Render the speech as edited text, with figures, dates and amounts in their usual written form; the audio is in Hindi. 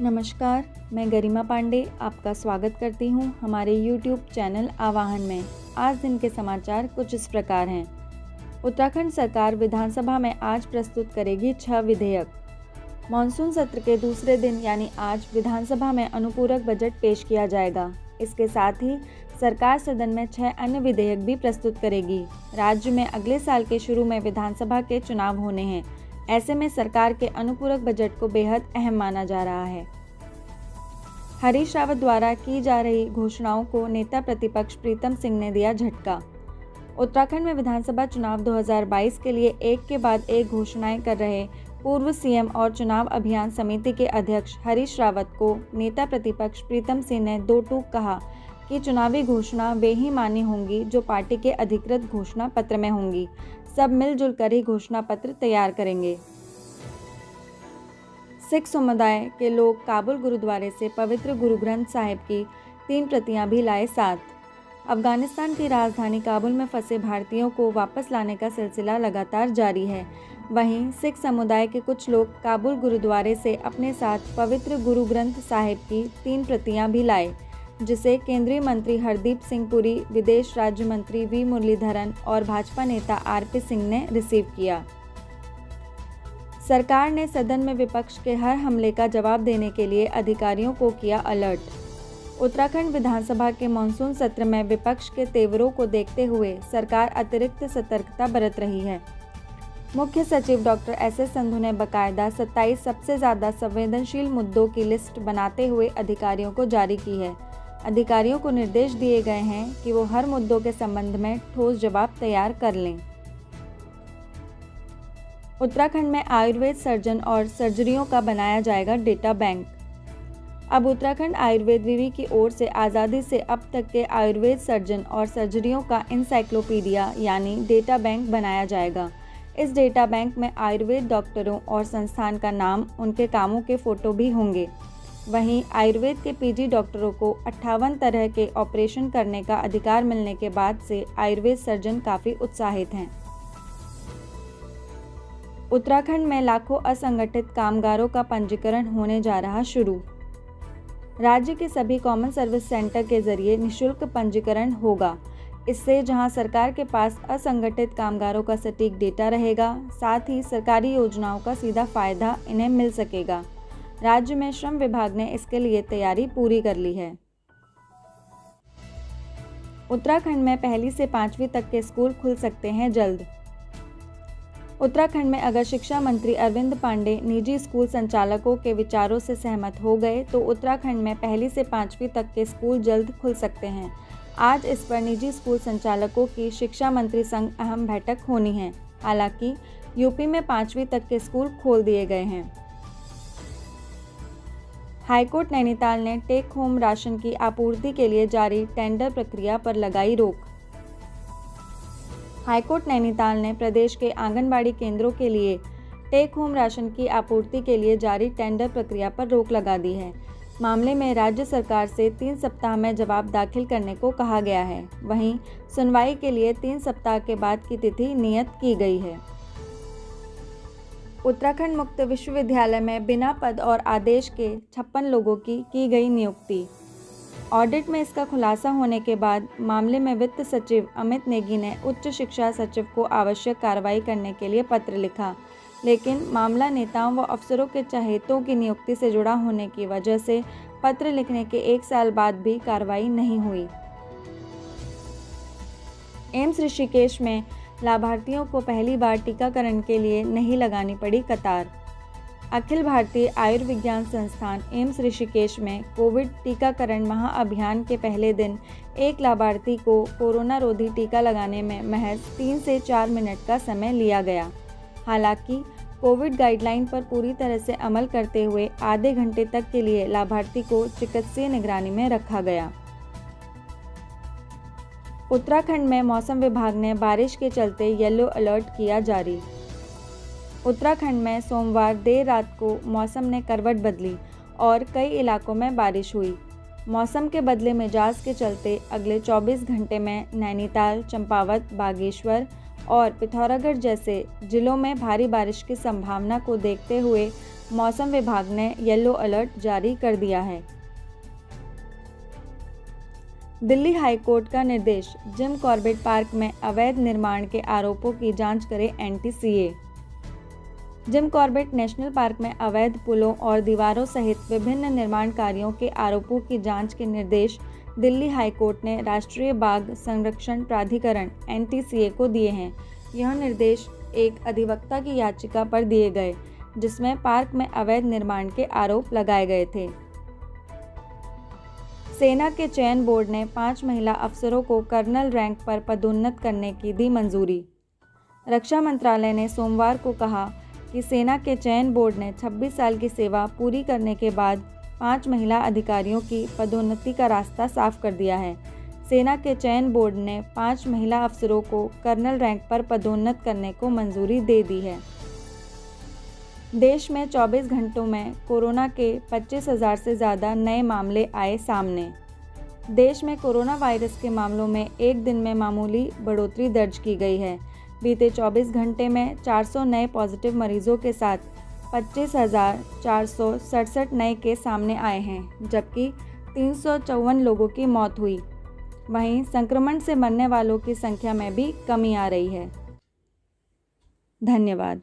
नमस्कार, मैं गरिमा पांडे आपका स्वागत करती हूँ हमारे YouTube चैनल आवाहन में। आज दिन के समाचार कुछ इस प्रकार हैं। उत्तराखंड सरकार विधानसभा में आज प्रस्तुत करेगी 6 विधेयक। मॉनसून सत्र के दूसरे दिन यानी आज विधानसभा में अनुपूरक बजट पेश किया जाएगा। इसके साथ ही सरकार सदन में 6 अन्य विधेयक भी प्रस्तुत करेगी। राज्य में अगले साल के शुरू में विधानसभा के चुनाव होने हैं। ऐसे में सरकार के अनुपूरक बजट को बेहद अहम माना जा रहा है। हरीश रावत द्वारा की जा रही घोषणाओं को नेता प्रतिपक्ष प्रीतम सिंह ने दिया झटका। उत्तराखंड में विधानसभा चुनाव 2022 के लिए एक के बाद एक घोषणाएं कर रहे पूर्व सीएम और चुनाव अभियान समिति के अध्यक्ष हरीश रावत को नेता प्रतिपक्ष प्रीतम सिंह ने दो टूक कहा कि चुनावी घोषणा वे ही मान्य होंगी जो पार्टी के अधिकृत घोषणा पत्र में होंगी। सब मिलजुल कर ही घोषणा पत्र तैयार करेंगे। सिख समुदाय के लोग काबुल गुरुद्वारे से पवित्र गुरु ग्रंथ साहिब की 3 प्रतियां भी लाए साथ। अफगानिस्तान की राजधानी काबुल में फंसे भारतीयों को वापस लाने का सिलसिला लगातार जारी है। वहीं सिख समुदाय के कुछ लोग काबुल गुरुद्वारे से अपने साथ पवित्र गुरु ग्रंथ साहिब की 3 प्रतियां भी लाए, जिसे केंद्रीय मंत्री हरदीप सिंह पुरी, विदेश राज्य मंत्री वी मुरलीधरन और भाजपा नेता आरपी सिंह ने रिसीव किया। सरकार ने सदन में विपक्ष के हर हमले का जवाब देने के लिए अधिकारियों को किया अलर्ट। उत्तराखंड विधानसभा के मानसून सत्र में विपक्ष के तेवरों को देखते हुए सरकार अतिरिक्त सतर्कता बरत रही है। मुख्य सचिव डॉक्टर एस संधू ने बाकायदा 27 सबसे ज़्यादा संवेदनशील मुद्दों की लिस्ट बनाते हुए अधिकारियों को जारी की है। अधिकारियों को निर्देश दिए गए हैं कि वो हर मुद्दों के संबंध में ठोस जवाब तैयार कर लें। उत्तराखंड में आयुर्वेद सर्जन और सर्जरियों का बनाया जाएगा डेटा बैंक। अब उत्तराखंड आयुर्वेद विवि की ओर से आज़ादी से अब तक के आयुर्वेद सर्जन और सर्जरियों का इंसाइक्लोपीडिया यानी डेटा बैंक बनाया जाएगा। इस डेटा बैंक में आयुर्वेद डॉक्टरों और संस्थान का नाम, उनके कामों के फोटो भी होंगे। वहीं आयुर्वेद के पीजी डॉक्टरों को 58 तरह के ऑपरेशन करने का अधिकार मिलने के बाद से आयुर्वेद सर्जन काफ़ी उत्साहित हैं। उत्तराखंड में लाखों असंगठित कामगारों का पंजीकरण होने जा रहा शुरू। राज्य के सभी कॉमन सर्विस सेंटर के जरिए निःशुल्क पंजीकरण होगा। इससे जहां सरकार के पास असंगठित कामगारों का सटीक डेटा रहेगा, साथ ही सरकारी योजनाओं का सीधा फायदा इन्हें मिल सकेगा। राज्य में श्रम विभाग ने इसके लिए तैयारी पूरी कर ली है। उत्तराखंड में 1ली से 5वीं तक के स्कूल खुल सकते हैं जल्द। उत्तराखंड में अगर शिक्षा मंत्री अरविंद पांडे निजी स्कूल संचालकों के विचारों से सहमत हो गए तो उत्तराखंड में 1ली से 5वीं तक के स्कूल जल्द खुल सकते हैं। आज इस पर निजी स्कूल संचालकों की शिक्षा मंत्री संग अहम बैठक होनी है। हालांकि यूपी में 5वीं तक के स्कूल खोल दिए गए हैं। हाईकोर्ट नैनीताल ने टेक होम राशन की आपूर्ति के लिए जारी टेंडर प्रक्रिया पर लगाई रोक। हाईकोर्ट नैनीताल ने प्रदेश के आंगनबाड़ी केंद्रों के लिए टेक होम राशन की आपूर्ति के लिए जारी टेंडर प्रक्रिया पर रोक लगा दी है। मामले में राज्य सरकार से 3 सप्ताह में जवाब दाखिल करने को कहा गया है। वहीं सुनवाई के लिए 3 सप्ताह के बाद की तिथि नियत की गई है। उत्तराखंड मुक्त विश्वविद्यालय में बिना पद और आदेश के 56 लोगों की गई नियुक्ति। ऑडिट में इसका खुलासा होने के बाद मामले में वित्त सचिव अमित नेगी ने उच्च शिक्षा सचिव को आवश्यक कार्रवाई करने के लिए पत्र लिखा, लेकिन मामला नेताओं व अफसरों के चहेतों की नियुक्ति से जुड़ा होने की वजह से पत्र लिखने के 1 साल बाद भी कार्रवाई नहीं हुई। एम्स ऋषिकेश में लाभार्थियों को पहली बार टीकाकरण के लिए नहीं लगानी पड़ी कतार। अखिल भारतीय आयुर्विज्ञान संस्थान एम्स ऋषिकेश में कोविड टीकाकरण महाअभियान के पहले दिन एक लाभार्थी को कोरोना रोधी टीका लगाने में महज 3 से 4 मिनट का समय लिया गया। हालांकि कोविड गाइडलाइन पर पूरी तरह से अमल करते हुए आधे घंटे तक के लिए लाभार्थी को चिकित्सीय निगरानी में रखा गया। उत्तराखंड में मौसम विभाग ने बारिश के चलते येलो अलर्ट किया जारी। उत्तराखंड में सोमवार देर रात को मौसम ने करवट बदली और कई इलाकों में बारिश हुई। मौसम के बदले मिजाज के चलते अगले 24 घंटे में नैनीताल, चंपावत, बागेश्वर और पिथौरागढ़ जैसे जिलों में भारी बारिश की संभावना को देखते हुए मौसम विभाग ने येलो अलर्ट जारी कर दिया है। दिल्ली हाई कोर्ट का निर्देश, जिम कॉर्बेट पार्क में अवैध निर्माण के आरोपों की जांच करे NTCA। Jim Corbett national park में अवैध पुलों और दीवारों सहित विभिन्न निर्माण कार्यों के आरोपों की जांच के निर्देश दिल्ली हाई कोर्ट ने राष्ट्रीय बाघ संरक्षण प्राधिकरण NTCA को दिए हैं। यह निर्देश एक अधिवक्ता की याचिका पर दिए गए, जिसमें पार्क में अवैध निर्माण के आरोप लगाए गए थे। सेना के चयन बोर्ड ने 5 महिला अफसरों को कर्नल रैंक पर पदोन्नत करने की दी मंजूरी। रक्षा मंत्रालय ने सोमवार को कहा कि सेना के चयन बोर्ड ने 26 साल की सेवा पूरी करने के बाद 5 महिला अधिकारियों की पदोन्नति का रास्ता साफ कर दिया है। सेना के चयन बोर्ड ने 5 महिला अफसरों को कर्नल रैंक पर पदोन्नत करने को मंजूरी दे दी है। देश में 24 घंटों में कोरोना के 25,000 से ज़्यादा नए मामले आए सामने। देश में कोरोना वायरस के मामलों में एक दिन में मामूली बढ़ोतरी दर्ज की गई है। बीते 24 घंटे में 400 नए पॉजिटिव मरीजों के साथ 25,467 नए केस सामने आए हैं, जबकि 354 लोगों की मौत हुई। वहीं संक्रमण से मरने वालों की संख्या में भी कमी आ रही है। धन्यवाद।